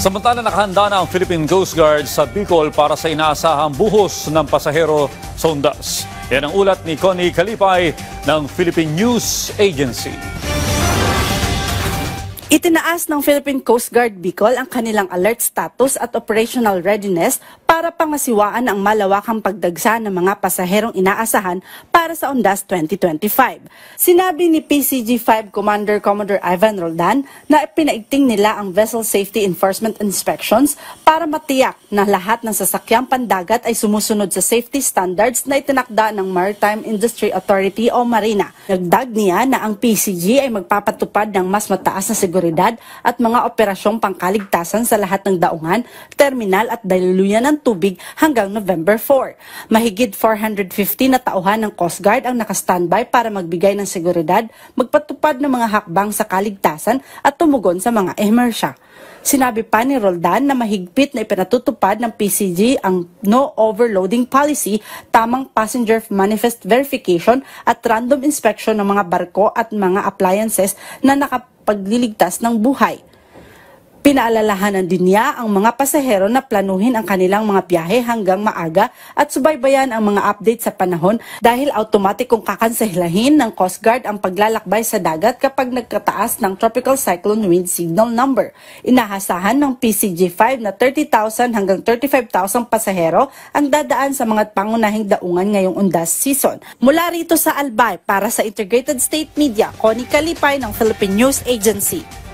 Samantala nakahanda na ang Philippine Coast Guard sa Bicol para sa inaasahang buhos ng pasahero sa undas. Yan ang ulat ni Connie Kalipay ng Philippine News Agency. Itinaas ng Philippine Coast Guard Bicol ang kanilang alert status at operational readiness para pangasiwaan ang malawakang pagdagsa ng mga pasaherong inaasahan para sa Undas 2025. Sinabi ni PCG-5 Commander Commodore Ivan Roldan na pinaigting nila ang vessel safety enforcement inspections para matiyak na lahat ng sasakyang pandagat ay sumusunod sa safety standards na itinakda ng Maritime Industry Authority o Marina. Nagdag niya na ang PCG ay magpapatupad ng mas mataas na seguridad at mga operasyong pangkaligtasan sa lahat ng daungan, terminal at daluluyan ng tubig hanggang November 4. Mahigit 450 na tauhan ng Coast Guard ang nakastandby para magbigay ng seguridad, magpatupad ng mga hakbang sa kaligtasan at tumugon sa mga emersya. Sinabi pa ni Roldan na mahigpit na ipinatutupad ng PCG ang no overloading policy, tamang passenger manifest verification at random inspection ng mga barko at mga appliances na nakapagliligtas ng buhay. Pinaalalahanan din niya ang mga pasahero na planuhin ang kanilang mga biyahe hanggang maaga at subaybayan ang mga update sa panahon dahil automatikong kakansehlahin ng Coast Guard ang paglalakbay sa dagat kapag nagkataas ng Tropical Cyclone Wind Signal Number. Inahasahan ng PCG-5 na 30,000 hanggang 35,000 pasahero ang dadaan sa mga pangunahing daungan ngayong undas season. Mula rito sa Albay para sa Integrated State Media, Connie Kalipay ng Philippine News Agency.